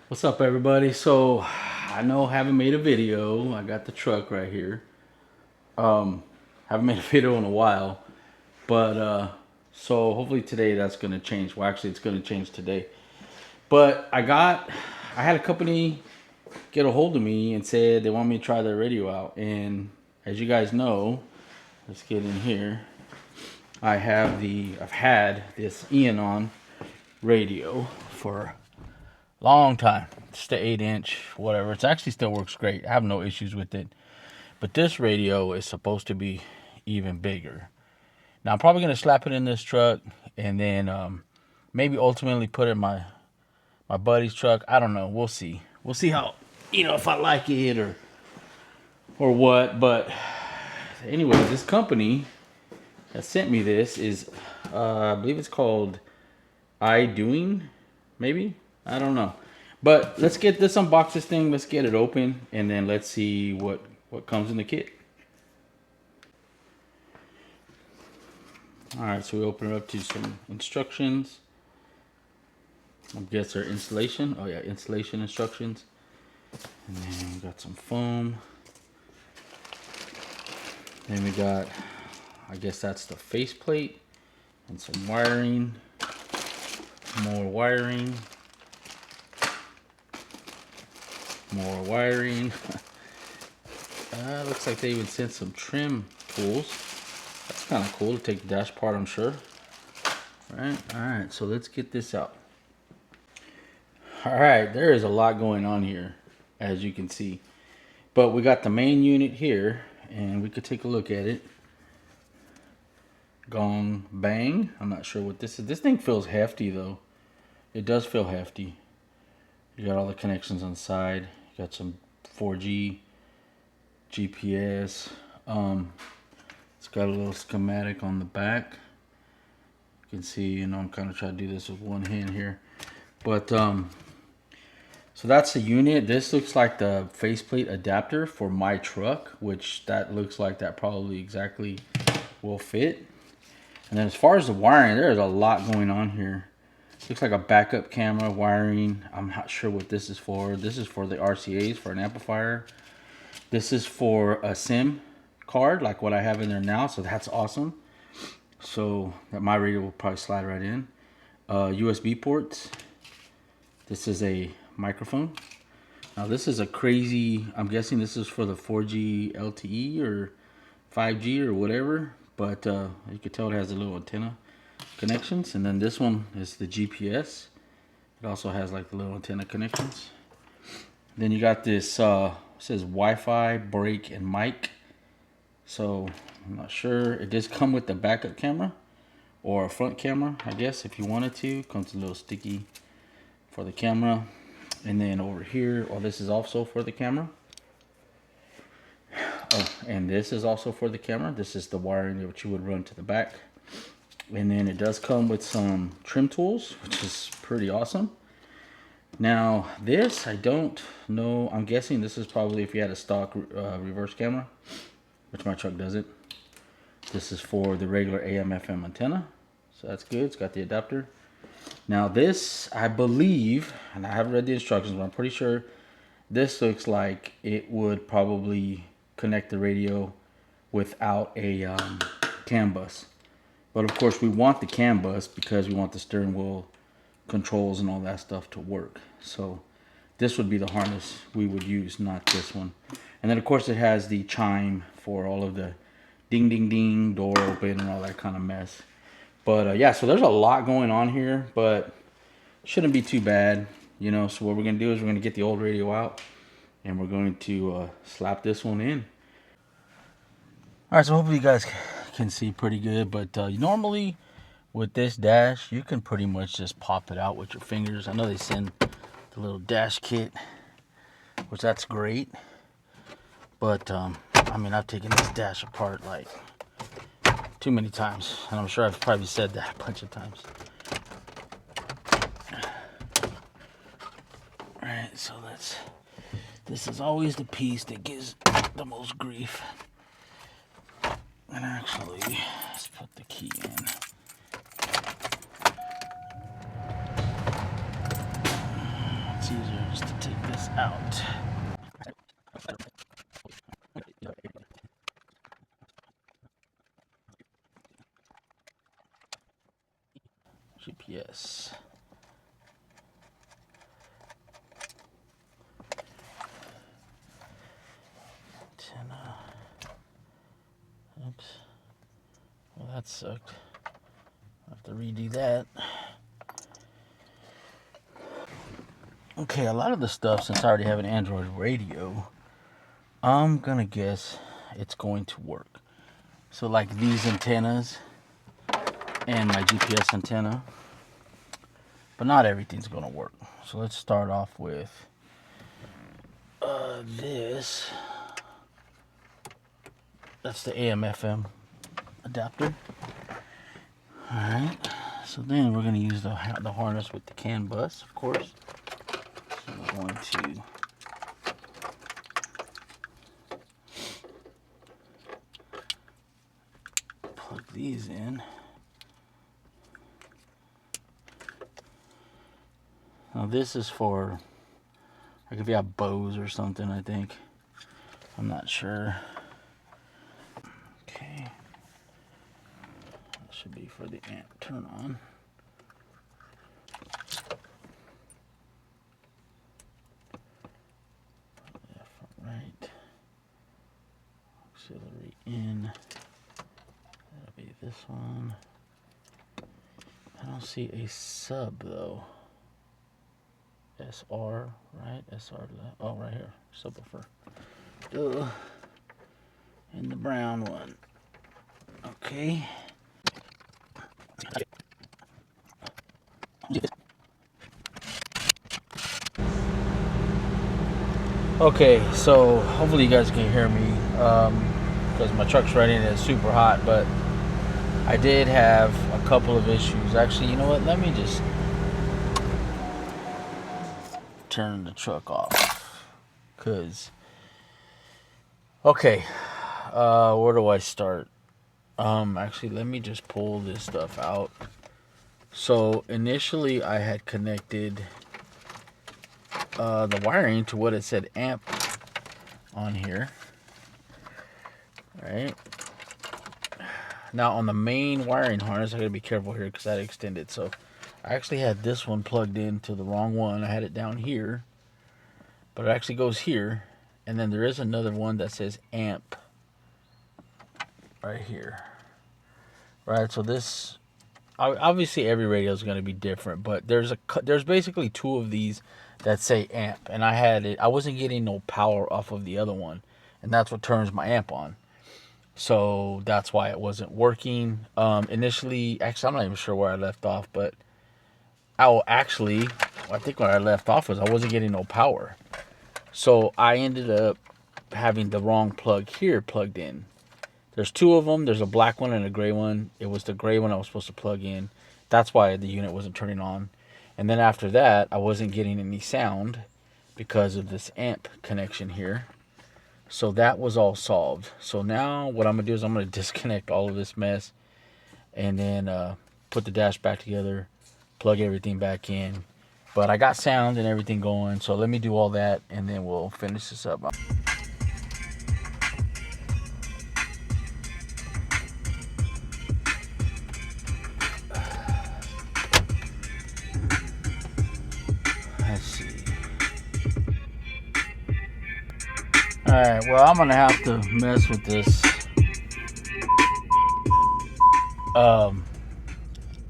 What's up, everybody? So I know I haven't made a video. I got the truck right here. Haven't made a video in a while, but so hopefully today that's gonna change. Well, actually, it's gonna change today. But I had a company get a hold of me and said they want me to try their radio out. And as you guys know, let's get in here. I've had this Ion radio for long time. It's the 8-inch, whatever. It actually still works great. I have no issues with it. But this radio is supposed to be even bigger. Now I'm probably gonna slap it in this truck and then maybe ultimately put it in my buddy's truck. I don't know. We'll see. We'll see how if I like it or what. But anyway, this company that sent me this is I believe it's called Idoing, maybe. I don't know. But let's unbox this thing. Let's get it open, and then let's see what comes in the kit. All right, so we open it up to some instructions. I guess they're installation. Oh yeah, installation instructions. And then we got some foam. Then we got, I guess that's the faceplate and some wiring. More wiring. More wiring. Looks like they even sent some trim tools. That's kind of cool to take the dash part, I'm sure. Alright, so let's get this out. Alright, there is a lot going on here, as you can see. But we got the main unit here, and we could take a look at it. Gong bang. I'm not sure what this is. This thing feels hefty, though. It does feel hefty. You got all the connections on the side. You got some 4G, GPS. It's got a little schematic on the back. You can see, I'm kind of trying to do this with one hand here. But, so that's the unit. This looks like the faceplate adapter for my truck, which that looks like that probably exactly will fit. And then as far as the wiring, there's a lot going on here. Looks like a backup camera wiring. I'm not sure what this is for. This is for the RCAs, for an amplifier. This is for a SIM card, like what I have in there now. So that's awesome. So that my radio will probably slide right in. USB ports. This is a microphone. Now this is a crazy, I'm guessing this is for the 4G LTE or 5G or whatever. But you can tell it has a little antenna connections, and then this one is the GPS. It also has like the little antenna connections. Then you got this it says Wi-Fi, brake, and mic. So I'm not sure. It does come with the backup camera or a front camera, I guess, if you wanted to. Comes a little sticky for the camera. And then over here, this is also for the camera. Oh, and this is also for the camera. This is the wiring that you would run to the back. And then it does come with some trim tools, which is pretty awesome. Now this, I don't know. I'm guessing this is probably if you had a stock reverse camera, which my truck doesn't. This is for the regular AM/FM antenna. So that's good. It's got the adapter. Now this, I believe, and I haven't read the instructions, but I'm pretty sure this looks like it would probably connect the radio without a CAN bus. But of course we want the CAN bus because we want the steering wheel controls and all that stuff to work. So this would be the harness we would use, not this one. And then of course it has the chime for all of the ding ding ding, door open, and all that kind of mess. But yeah, so there's a lot going on here, but shouldn't be too bad, So what we're gonna do is we're gonna get the old radio out and we're going to slap this one in. All right, so hopefully you guys can see pretty good, but normally with this dash you can pretty much just pop it out with your fingers. I know they send the little dash kit, which that's great, but I mean, I've taken this dash apart like too many times, and I'm sure I've probably said that a bunch of times. All right, so this is always the piece that gives the most grief. And actually, let's put the key in. Let's it's easier just to take this out. GPS. Antenna. Oops. Well, that sucked. I'll have to redo that. Okay, a lot of the stuff, since I already have an Android radio, I'm gonna guess it's going to work. So like these antennas and my GPS antenna, but not everything's gonna work. So let's start off with this. That's the AM/FM adapter. All right. So then we're gonna use the harness with the CAN bus, of course. So we're going to plug these in. Now this is for, like, if you have Bose or something, I think. I'm not sure. Okay. That should be for the amp turn on. Left, right. Auxiliary in. That'll be this one. I don't see a sub though. SR, right? SR, oh, right here, subwoofer. Duh. And the brown one. Okay. Okay, so hopefully you guys can hear me, because my truck's running and it's super hot, but I did have a couple of issues. Actually, you know what? Let me just turn the truck off, because okay, where do I start? Actually, let me just pull this stuff out. So initially I had connected the wiring to what it said amp on here, right? Now on the main wiring harness, I gotta be careful here because that extended. So I actually had this one plugged into the wrong one. I had it down here, but it actually goes here. And then there is another one that says amp right here. Right, so this, obviously every radio is going to be different, but there's basically two of these that say amp, and I wasn't getting no power off of the other one, and that's what turns my amp on. So that's why it wasn't working. Initially, actually, I'm not even sure where I left off, but I think where I left off was I wasn't getting no power. So I ended up having the wrong plug here plugged in. There's two of them. There's a black one and a gray one. It was the gray one I was supposed to plug in. That's why the unit wasn't turning on. And then after that, I wasn't getting any sound because of this amp connection here. So that was all solved. So now what I'm going to do is I'm going to disconnect all of this mess and then put the dash back together, plug everything back in. But I got sound and everything going. So let me do all that and then we'll finish this up. Let's see. Alright, well, I'm going to have to mess with this. But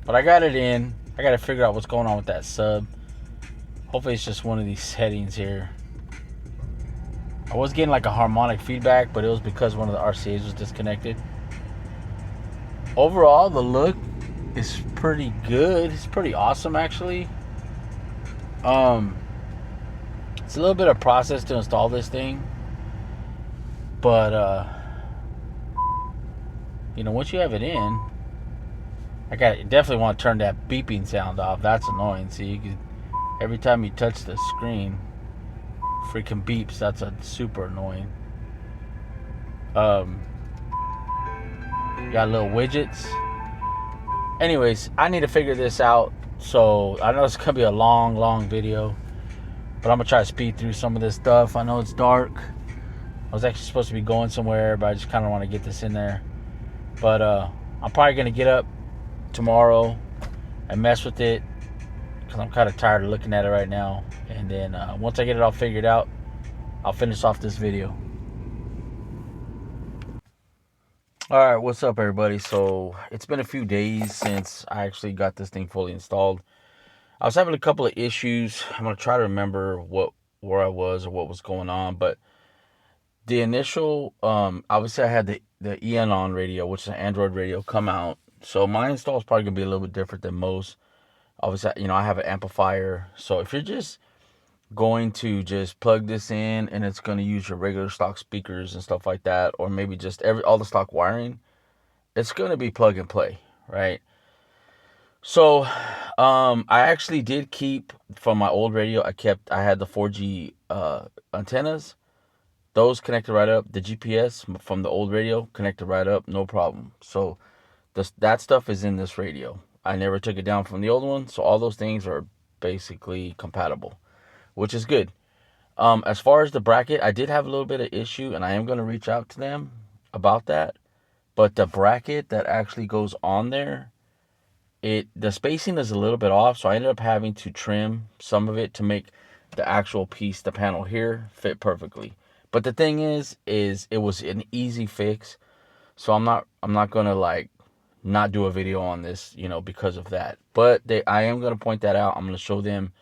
I got it in. I got to figure out what's going on with that sub. Hopefully it's just one of these settings here. I was getting like a harmonic feedback, but it was because one of the RCAs was disconnected. Overall, the look is pretty good. It's pretty awesome, actually. It's a little bit of process to install this thing, but you know, once you have it in, definitely want to turn that beeping sound off. That's annoying. See, you can, every time you touch the screen, freaking beeps. That's super annoying. Got little widgets. Anyways, I need to figure this out. So I know it's gonna be a long video. But I'm gonna try to speed through some of this stuff. I know it's dark. I was actually supposed to be going somewhere, but I just kind of want to get this in there. But I'm probably gonna get up tomorrow and mess with it because I'm kind of tired of looking at it right now. And then once I get it all figured out, I'll finish off this video. All right, what's up, everybody? So it's been a few days since I actually got this thing fully installed. I was having a couple of issues. I'm gonna try to remember where I was or what was going on, but the initial, obviously I had the Idoing radio, which is an Android radio, come out. So my install is probably gonna be a little bit different than most. Obviously, I have an amplifier. So if you're just going to just plug this in and it's going to use your regular stock speakers and stuff like that, or maybe just all the stock wiring, it's going to be plug and play, right? So I actually did keep from my old radio. I had the 4G antennas. Those connected right up. The GPS from the old radio connected right up, no problem. So that stuff is in this radio. I never took it down from the old one, so all those things are basically compatible, which is good. As far as the bracket, I did have a little bit of issue, and I am going to reach out to them about that. But the bracket that actually goes on there, the spacing is a little bit off, so I ended up having to trim some of it to make the actual piece, the panel here, fit perfectly. But the thing is it was an easy fix, so I'm not gonna like not do a video on this, because of that. But I am gonna point that out. I'm gonna show them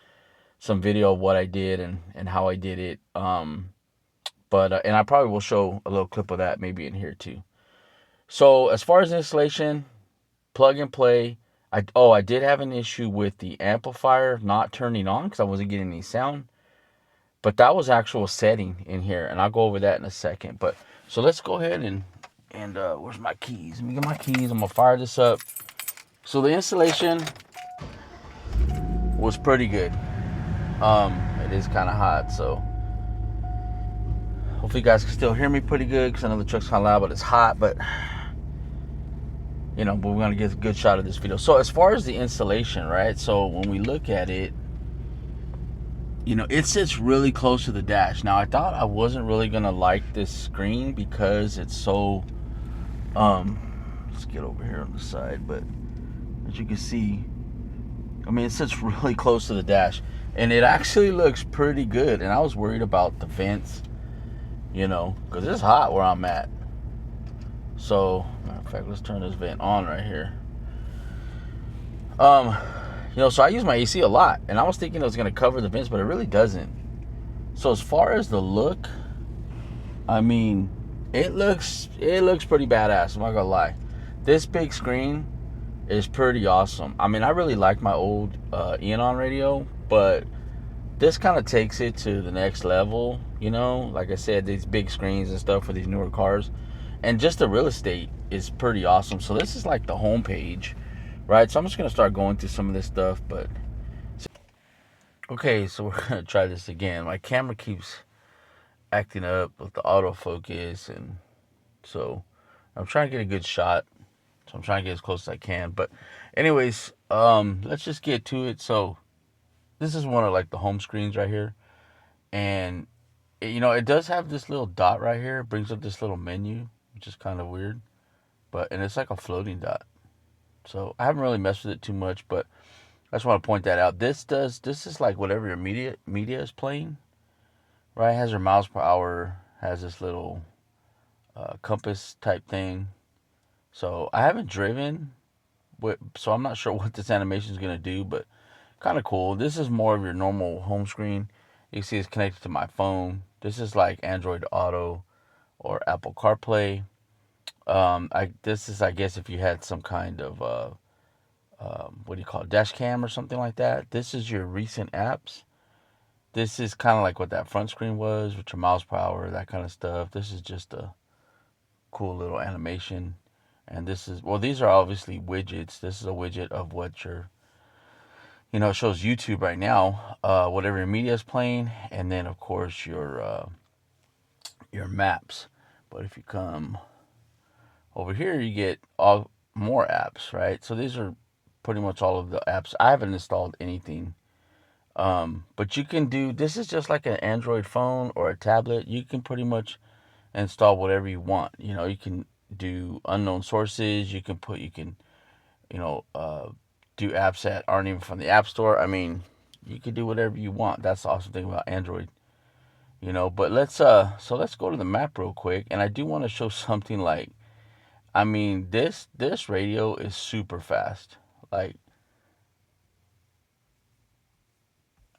some video of what I did and how I did it. But and I probably will show a little clip of that maybe in here too. So as far as installation, plug and play. I did have an issue with the amplifier not turning on because I wasn't getting any sound. But that was actual setting in here, and I'll go over that in a second. But so let's go ahead and where's my keys? Let me get my keys. I'm gonna fire this up. So the installation was pretty good. It is kind of hot, so hopefully you guys can still hear me pretty good because I know the truck's kind of loud, but it's hot. But but we're gonna get a good shot of this video. So as far as the installation, right? So when we look at it, it sits really close to the dash. Now I thought I wasn't really gonna like this screen because it's so let's get over here on the side, but as you can see, it sits really close to the dash, and it actually looks pretty good. And I was worried about the vents, because it's hot where I'm at. So, matter of fact, let's turn this vent on right here. So I use my AC a lot, and I was thinking it was gonna cover the vents, but it really doesn't. So as far as the look, it looks pretty badass. I'm not gonna lie. This big screen is pretty awesome. I really like my old Idoing radio, but this kind of takes it to the next level. Like I said, these big screens and stuff for these newer cars, and just the real estate is pretty awesome. So this is like the home page, right? So I'm just gonna start going through some of this stuff. But okay, so we're gonna try this again. My camera keeps acting up with the autofocus, and so I'm trying to get a good shot. So I'm trying to get as close as I can. But anyways, let's just get to it. So this is one of like the home screens right here, and it does have this little dot right here. It brings up this little menu, which is kind of weird, and it's like a floating dot. So I haven't really messed with it too much, but I just want to point that out. This is like whatever your media is playing, right? It has your miles per hour, has this little compass type thing. So I haven't driven, so I'm not sure what this animation is gonna do, but kind of cool. This is more of your normal home screen. You can see it's connected to my phone. This is like Android Auto or Apple CarPlay. This is, I guess, if you had some kind of what do you call it, dash cam or something like that. This is your recent apps. This is kind of like what that front screen was, with your miles per hour, that kind of stuff. This is just a cool little animation. And this is, well, these are obviously widgets. This is a widget of what your, it shows YouTube right now, whatever your media is playing, and then of course your maps. But if you come over here, you get all more apps, right? So these are pretty much all of the apps. I haven't installed anything But you can do, this is just like an Android phone or a tablet. You can pretty much install whatever you want. You can do unknown sources. You know, uh, do apps that aren't even from the App Store. I mean, you can do whatever you want. That's the awesome thing about Android. But let's go to the map real quick, and I do want to show something like, I mean, this radio is super fast. Like,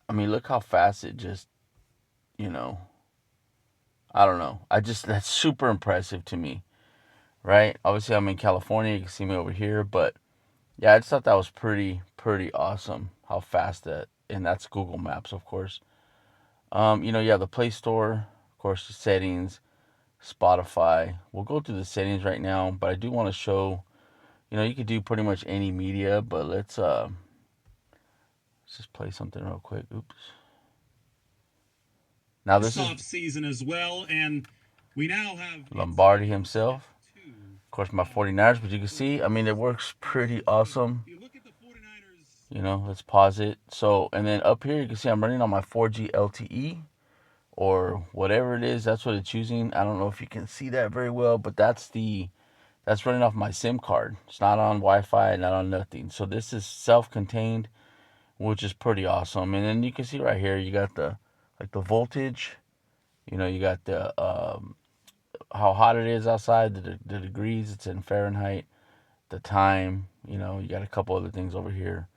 I mean, look how fast it just, you know, I don't know. That's super impressive to me, right? Obviously, I'm in California. You can see me over here, but yeah, I just thought that was pretty awesome how fast that, and that's Google Maps, of course. You have the Play Store, of course, the settings, Spotify. We'll go through the settings right now, but I do want to show, you could do pretty much any media, but let's just play something real quick. Oops. Now this is off season as well, and we now have Lombardi himself. Of course, my 49ers, but you can see, I mean, it works pretty awesome. If you look at the 49ers. Let's pause it. So, and then up here, you can see I'm running on my 4G LTE or whatever it is. That's what it's using. I don't know if you can see that very well, but that's running off my SIM card. It's not on Wi-Fi, not on nothing. So this is self-contained, which is pretty awesome. And then you can see right here, you got the voltage. You got the how hot it is outside, the degrees it's in Fahrenheit, the time. You got a couple other things over here.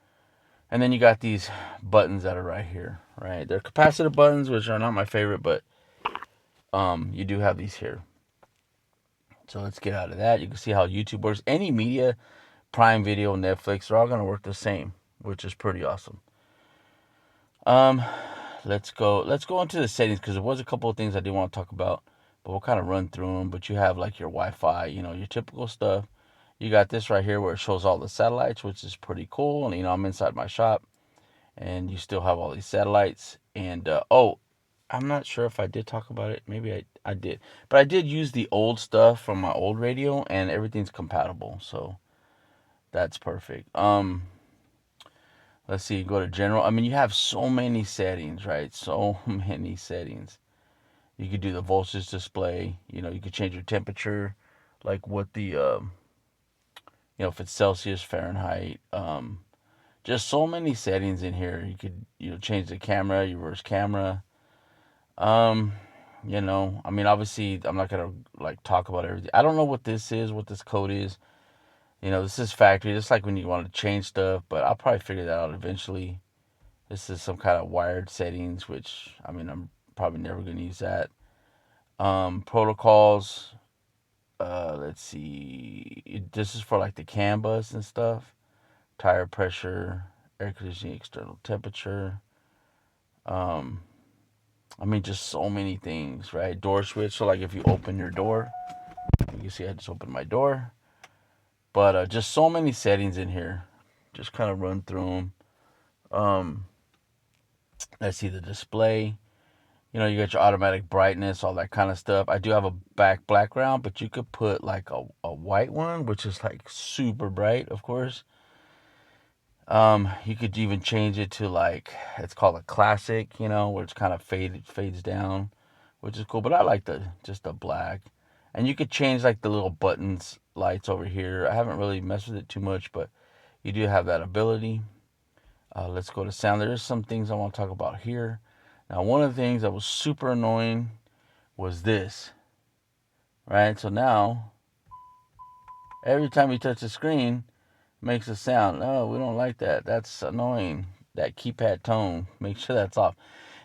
And then you got these buttons that are right here, right? They're capacitive buttons, which are not my favorite, but you do have these here. So let's get out of that. You can see how YouTube works. Any media, Prime Video, Netflix, they're all going to work the same, which is pretty awesome. Um, let's go into the settings because there was a couple of things I did want to talk about, but we'll kind of run through them. But you have like your Wi-Fi, your typical stuff. You got this right here where it shows all the satellites, which is pretty cool. And I'm inside my shop, and you still have all these satellites. And I'm not sure if I did talk about it. Maybe I did, but I did use the old stuff from my old radio, and everything's compatible, so that's perfect. Let's see. Go to general. I mean, you have so many settings, right? So many settings. You could do the voltage display. You could change your temperature, like what if it's Celsius, Fahrenheit. Just so many settings in here. You could, change the camera, your reverse camera. Um, I mean, obviously, I'm not gonna like talk about everything. I don't know what this is, what this code is. This is factory. Just like when you want to change stuff, but I'll probably figure that out eventually. This is some kind of wired settings, which I mean, I'm probably never gonna use that. Protocols. Let's see. This is for like the CAN bus and stuff. Tire pressure, air conditioning, external temperature. Um, I mean, just so many things, right? Door switch. So, like, if you open your door, you can see I just opened my door. But just so many settings in here. Just kind of run through them. Um, let's see the display. You got your automatic brightness, all that kind of stuff. I do have a background, but you could put like a white one, which is like super bright, of course. You could even change it to like it's called a classic, where it's kind of fades down, which is cool. But I like the black, and you could change like the little buttons lights over here. I haven't really messed with it too much, but you do have that ability. Let's go to sound. There's some things I want to talk about here. Now, one of the things that was super annoying was this, right? So now, every time you touch the screen, it makes a sound. No, we don't like that. That's annoying. That keypad tone, make sure that's off.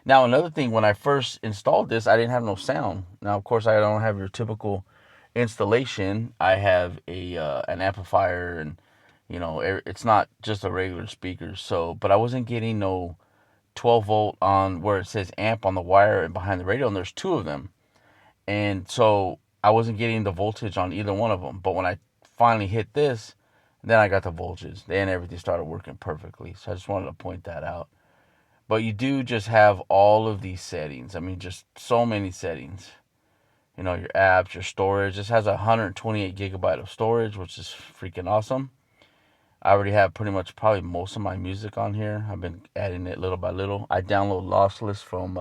Now, another thing, when I first installed this, I didn't have no sound. Now, of course, I don't have your typical installation. I have an amplifier, and it's not just a regular speaker. So, but I wasn't getting no 12 volt on where it says amp on the wire and behind the radio, and there's two of them. And so I wasn't getting the voltage on either one of them. But when I finally hit this, then I got the voltage. Then everything started working perfectly. So I just wanted to point that out. But you do just have all of these settings. I mean, just so many settings. Your apps, your storage. This has 128 gigabyte of storage, which is freaking awesome. I already have pretty much probably most of my music on here. I've been adding it little by little. I download lossless from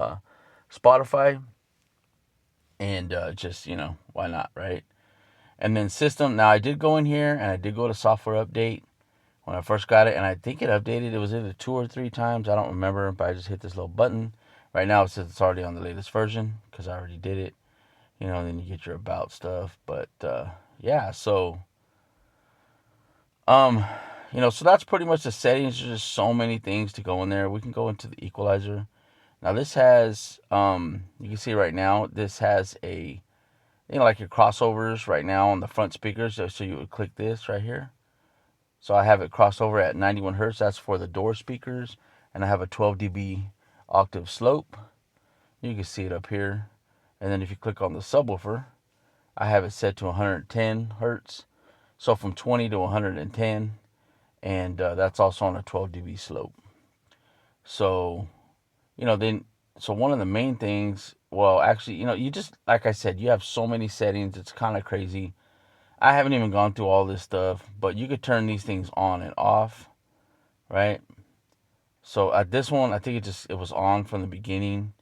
Spotify, and just, why not, right? And then system. Now I did go in here and I did go to software update when I first got it, and I think it updated. It was either 2 or 3 times. I don't remember, but I just hit this little button. Right now it says it's already on the latest version because I already did it. Then you get your about stuff. But yeah, so so that's pretty much the settings. There's just so many things to go in there. We can go into the equalizer. Now this has, you can see right now, this has a, like your crossovers right now on the front speakers. So you would click this right here. So I have it crossover at 91 hertz. That's for the door speakers. And I have a 12 dB octave slope. You can see it up here. And then if you click on the subwoofer, I have it set to 110 hertz. So from 20 to 110. And that's also on a 12 dB slope. So, so one of the main things, well, actually, you just, like I said, you have so many settings. It's kind of crazy. I haven't even gone through all this stuff, but you could turn these things on and off, right? So at this one, I think it was on from the beginning.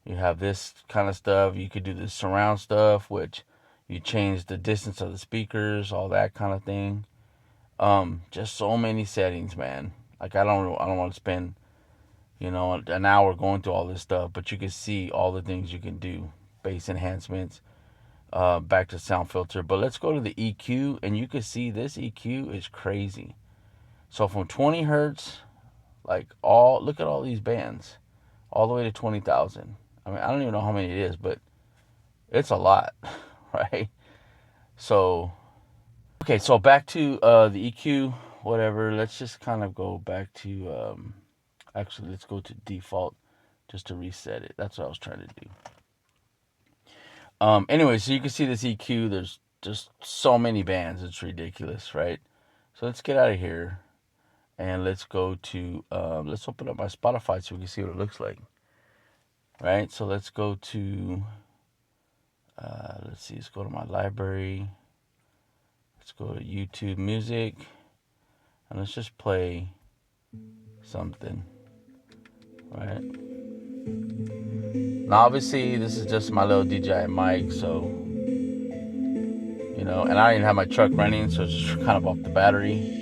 You have this kind of stuff. You could do the surround stuff, which you change the distance of the speakers, all that kind of thing. Just so many settings, man. Like I don't want to spend, an hour going through all this stuff, but you can see all the things you can do. Bass enhancements, back to sound filter. But let's go to the EQ, and you can see this EQ is crazy. So from 20 hertz, look at all these bands, all the way to 20,000. I mean, I don't even know how many it is, but it's a lot, right? So, okay, so back to the EQ, whatever. Let's just kind of go back to, actually, let's go to default just to reset it. That's what I was trying to do. Anyway, so you can see this EQ. There's just so many bands. It's ridiculous, right? So let's get out of here. And let's go to, let's open up my Spotify so we can see what it looks like. Right? So let's go to, let's go to my library. Let's go to YouTube Music. And let's just play something. Right? Now, obviously, this is just my little DJI mic, so, and I didn't have my truck running, so it's just kind of off the battery.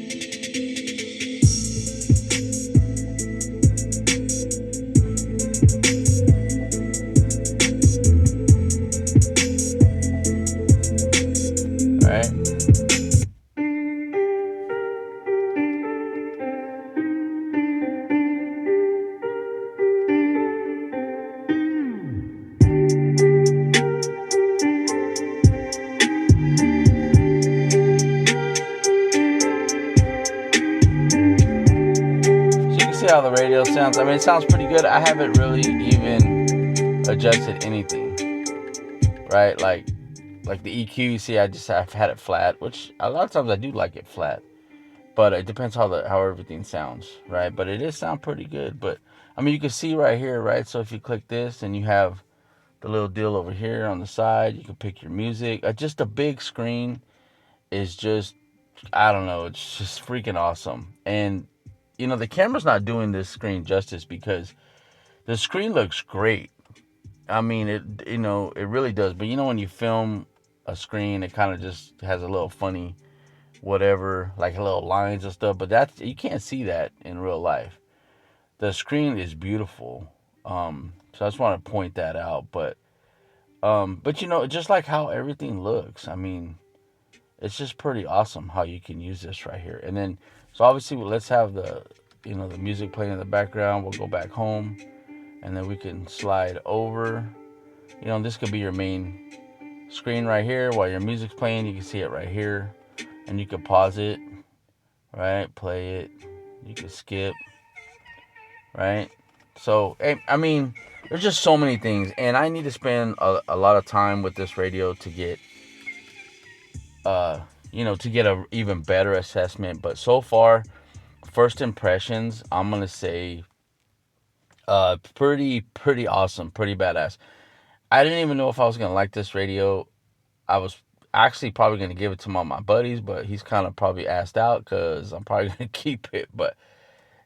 How the radio sounds. I mean, it sounds pretty good. I haven't really even adjusted anything, right? Like the EQ. You see, I've had it flat, which a lot of times I do like it flat, but it depends how everything sounds, right? But it does sound pretty good. But I mean, you can see right here, right? So if you click this, and you have the little deal over here on the side, you can pick your music. Just a big screen is just, I don't know, it's just freaking awesome. And the camera's not doing this screen justice because the screen looks great. I mean, it really does. But when you film a screen, it kind of just has a little funny whatever, like little lines and stuff. But you can't see that in real life. The screen is beautiful. So I just want to point that out. But just like how everything looks. I mean, it's just pretty awesome how you can use this right here. And then, so obviously, let's have the music playing in the background. We'll go back home, and then we can slide over. This could be your main screen right here while your music's playing. You can see it right here, and you can pause it, right? Play it. You can skip, right? So, I mean, there's just so many things, and I need to spend a lot of time with this radio to get to get a even better assessment. But so far, first impressions, I'm gonna say pretty awesome, pretty badass. I didn't even know if I was gonna like this radio. I actually probably going to give it to my buddies, but he's kind of probably asked out because I'm probably going to keep it. But,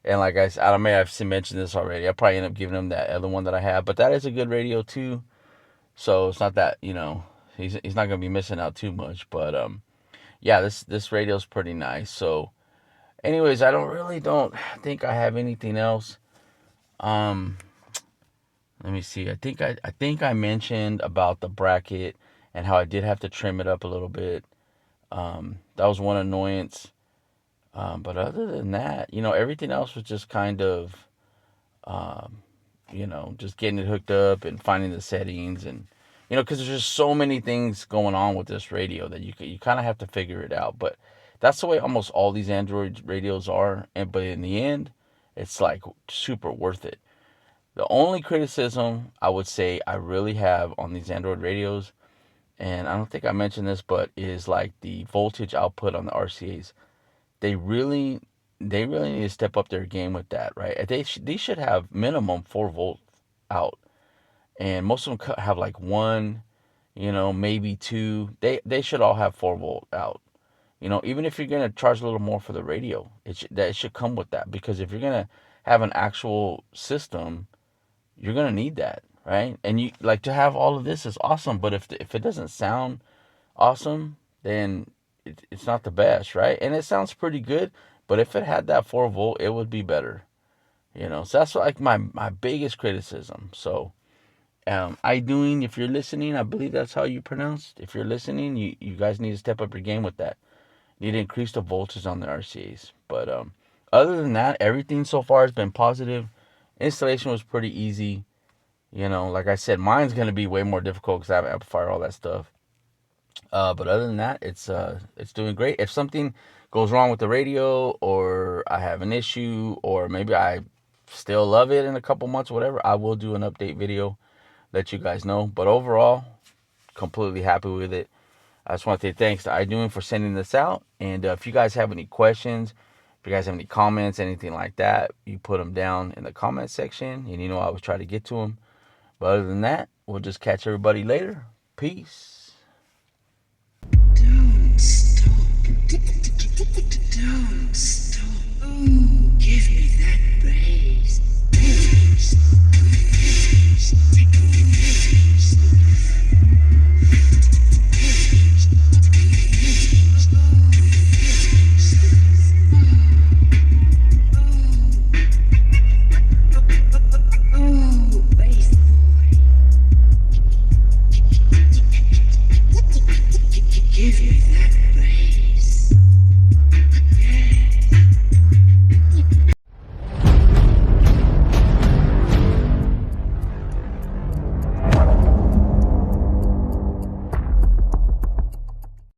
and like I may have mentioned this already. I probably end up giving him that other one that I have, but that is a good radio too. So it's not that, he's not going to be missing out too much. But, yeah, this radio is pretty nice. So, anyways, I don't think I have anything else. Um, Let me see. I think I mentioned about the bracket and how I did have to trim it up a little bit. That was one annoyance. But other than that, everything else was just kind of, um, just getting it hooked up and finding the settings and, because there's just so many things going on with this radio that you kind of have to figure it out. But that's the way almost all these Android radios are. But in the end, it's like super worth it. The only criticism I would say I really have on these Android radios, and I don't think I mentioned this, but is like the voltage output on the RCAs. They really, they really need to step up their game with that, right? They should have minimum 4 volt out, and most of them have like one, maybe two. They should all have 4 volt out. Even if you're gonna charge a little more for the radio, it should come with that, because if you're gonna have an actual system, you're gonna need that, right? And you like to have all of this is awesome, but if it doesn't sound awesome, then it's not the best, right? And it sounds pretty good, but if it had that 4 volt, it would be better, So that's like my biggest criticism. So, Idoing, if you're listening, I believe that's how you pronounce. If you're listening, you guys need to step up your game with that. You need to increase the voltage on the RCAs. But other than that, everything so far has been positive. Installation was pretty easy. Like I said, mine's gonna be way more difficult because I have an amplifier, all that stuff. But other than that, it's doing great. If something goes wrong with the radio, or I have an issue, or maybe I still love it in a couple months, whatever, I will do an update video, let you guys know. But overall, completely happy with it. I just want to say thanks to Idoing for sending this out. And if you guys have any questions, if you guys have any comments, anything like that, you put them down in the comment section, and I always try to get to them. But other than that, we'll just catch everybody later. Peace. Don't stop. Don't stop.